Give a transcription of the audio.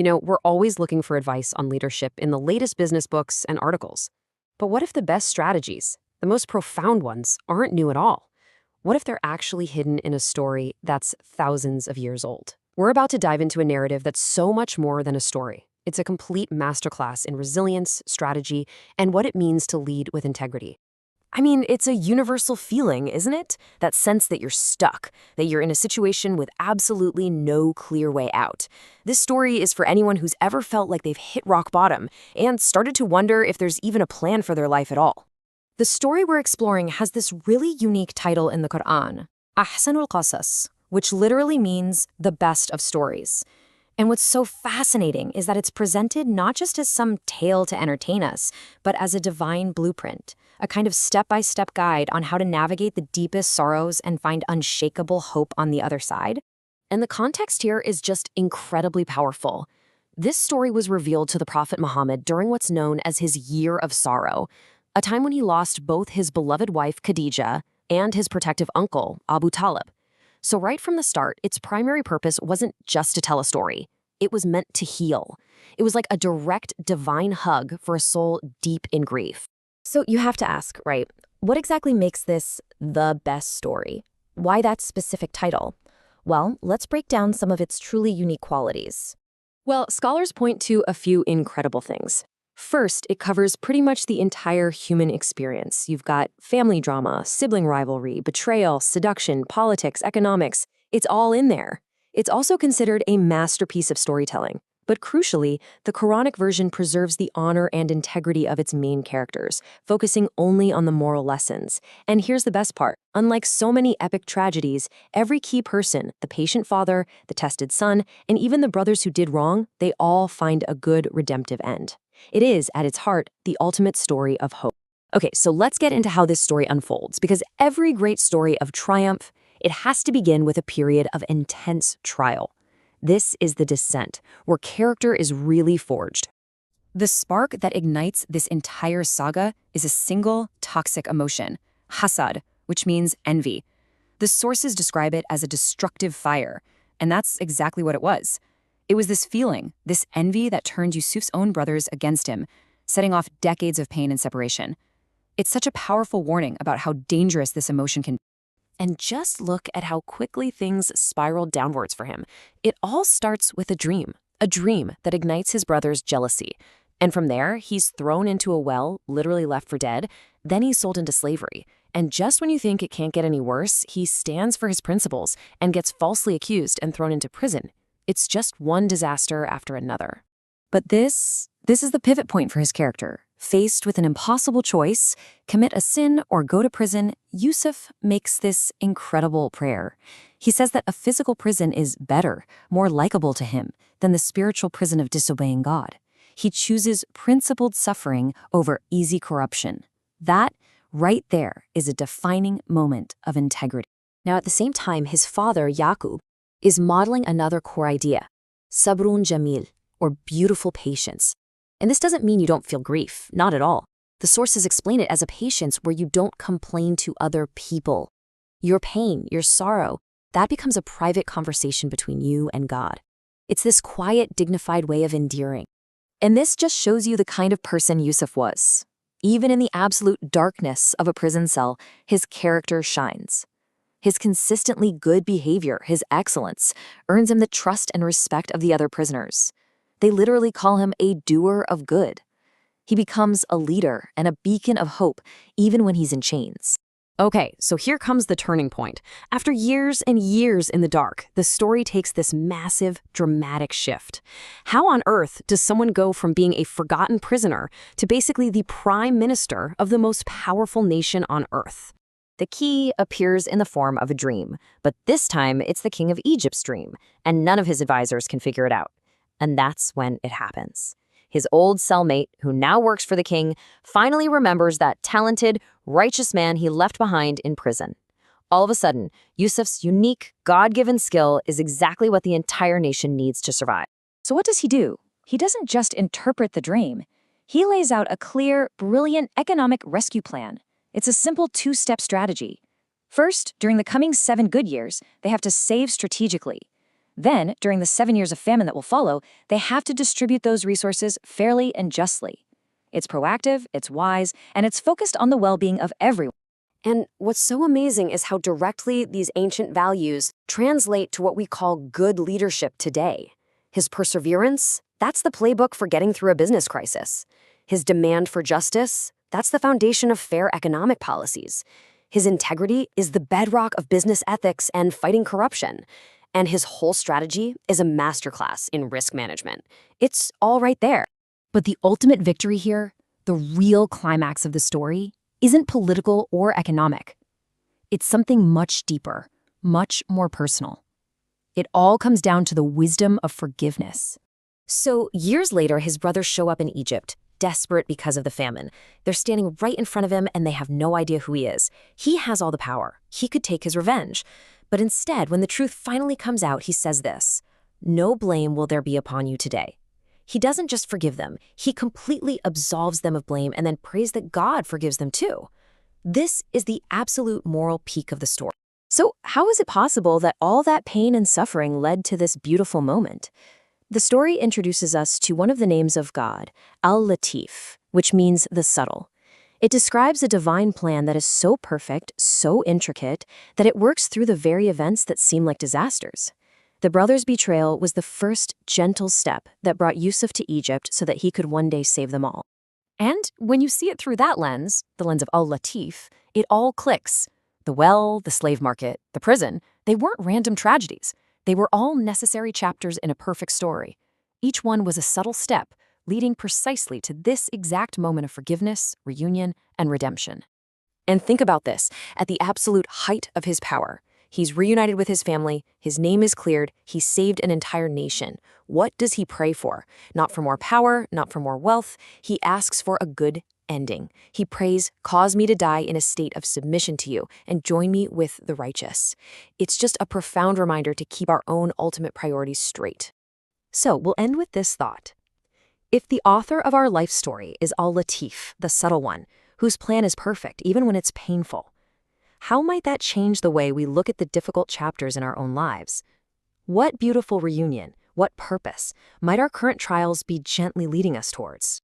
We're always looking for advice on leadership in the latest business books and articles. But what if the best strategies, the most profound ones, aren't new at all? What if they're actually hidden in a story that's thousands of years old? We're about to dive into a narrative that's so much more than a story. It's a complete masterclass in resilience, strategy, and what it means to lead with integrity. I mean, it's a universal feeling, isn't it? That sense that you're stuck, that you're in a situation with absolutely no clear way out. This story is for anyone who's ever felt like they've hit rock bottom and started to wonder if there's even a plan for their life at all. The story we're exploring has this really unique title in the Quran, Ahsanul Qasas, which literally means the best of stories. And what's so fascinating is that it's presented not just as some tale to entertain us, but as a divine blueprint, a kind of step-by-step guide on how to navigate the deepest sorrows and find unshakable hope on the other side. And the context here is just incredibly powerful. This story was revealed to the Prophet Muhammad during what's known as his Year of Sorrow, a time when he lost both his beloved wife Khadija and his protective uncle, Abu Talib. So right from the start, its primary purpose wasn't just to tell a story. It was meant to heal. It was like a direct divine hug for a soul deep in grief. So you have to ask, right, what exactly makes this the best story? Why that specific title? Well, let's break down some of its truly unique qualities. Well, scholars point to a few incredible things. First, it covers pretty much the entire human experience. You've got family drama, sibling rivalry, betrayal, seduction, politics, economics. It's all in there. It's also considered a masterpiece of storytelling. But crucially, the Quranic version preserves the honor and integrity of its main characters, focusing only on the moral lessons. And here's the best part. Unlike so many epic tragedies, every key person, the patient father, the tested son, and even the brothers who did wrong, they all find a good redemptive end. It is, at its heart, the ultimate story of hope. Okay, so let's get into how this story unfolds, because every great story of triumph, it has to begin with a period of intense trial. This is the descent, where character is really forged. The spark that ignites this entire saga is a single toxic emotion, hasad, which means envy. The sources describe it as a destructive fire, and that's exactly what it was. It was this feeling, this envy that turned Yusuf's own brothers against him, setting off decades of pain and separation. It's such a powerful warning about how dangerous this emotion can be. And just look at how quickly things spiraled downwards for him. It all starts with a dream that ignites his brother's jealousy. And from there, he's thrown into a well, literally left for dead. Then he's sold into slavery. And just when you think it can't get any worse, he stands for his principles and gets falsely accused and thrown into prison. It's just one disaster after another. But this is the pivot point for his character. Faced with an impossible choice, commit a sin or go to prison, Yusuf makes this incredible prayer. He says that a physical prison is better, more likable to him than the spiritual prison of disobeying God. He chooses principled suffering over easy corruption. That, right there, is a defining moment of integrity. Now, at the same time, his father, Yaqub, is modeling another core idea, sabrun jamil, or beautiful patience. And this doesn't mean you don't feel grief, not at all. The sources explain it as a patience where you don't complain to other people. Your pain, your sorrow, that becomes a private conversation between you and God. It's this quiet, dignified way of enduring. And this just shows you the kind of person Yusuf was. Even in the absolute darkness of a prison cell, his character shines. His consistently good behavior, his excellence, earns him the trust and respect of the other prisoners. They literally call him a doer of good. He becomes a leader and a beacon of hope, even when he's in chains. Okay, so here comes the turning point. After years and years in the dark, the story takes this massive, dramatic shift. How on earth does someone go from being a forgotten prisoner to basically the prime minister of the most powerful nation on earth? The key appears in the form of a dream, but this time it's the king of Egypt's dream, and none of his advisors can figure it out. And that's when it happens. His old cellmate, who now works for the king, finally remembers that talented, righteous man he left behind in prison. All of a sudden, Yusuf's unique, God-given skill is exactly what the entire nation needs to survive. So what does he do? He doesn't just interpret the dream. He lays out a clear, brilliant economic rescue plan. It's a simple two-step strategy. First, during the coming 7 good years, they have to save strategically. Then, during the 7 years of famine that will follow, they have to distribute those resources fairly and justly. It's proactive, it's wise, and it's focused on the well-being of everyone. And what's so amazing is how directly these ancient values translate to what we call good leadership today. His perseverance, that's the playbook for getting through a business crisis. His demand for justice, that's the foundation of fair economic policies. His integrity is the bedrock of business ethics and fighting corruption. And his whole strategy is a masterclass in risk management. It's all right there. But the ultimate victory here, the real climax of the story, isn't political or economic. It's something much deeper, much more personal. It all comes down to the wisdom of forgiveness. So years later, his brothers show up in Egypt, desperate because of the famine. They're standing right in front of him and they have no idea who he is. He has all the power. He could take his revenge. But instead, when the truth finally comes out, he says this: "No blame will there be upon you today." He doesn't just forgive them, he completely absolves them of blame and then prays that God forgives them too. This is the absolute moral peak of the story. So how is it possible that all that pain and suffering led to this beautiful moment? The story introduces us to one of the names of God, Al-Latif, which means the subtle. It describes a divine plan that is so perfect, so intricate, that it works through the very events that seem like disasters. The brothers' betrayal was the first gentle step that brought Yusuf to Egypt so that he could one day save them all. And when you see it through that lens, the lens of Al-Latif, it all clicks. The well, the slave market, the prison, they weren't random tragedies. They were all necessary chapters in a perfect story. Each one was a subtle step, leading precisely to this exact moment of forgiveness, reunion, and redemption. And think about this, at the absolute height of his power. He's reunited with his family, his name is cleared, he saved an entire nation. What does he pray for? Not for more power, not for more wealth. He asks for a good ending. He prays, "Cause me to die in a state of submission to you, and join me with the righteous." It's just a profound reminder to keep our own ultimate priorities straight. So we'll end with this thought. If the author of our life story is Al-Latif, the subtle one, whose plan is perfect even when it's painful, how might that change the way we look at the difficult chapters in our own lives? What beautiful reunion, what purpose might our current trials be gently leading us towards?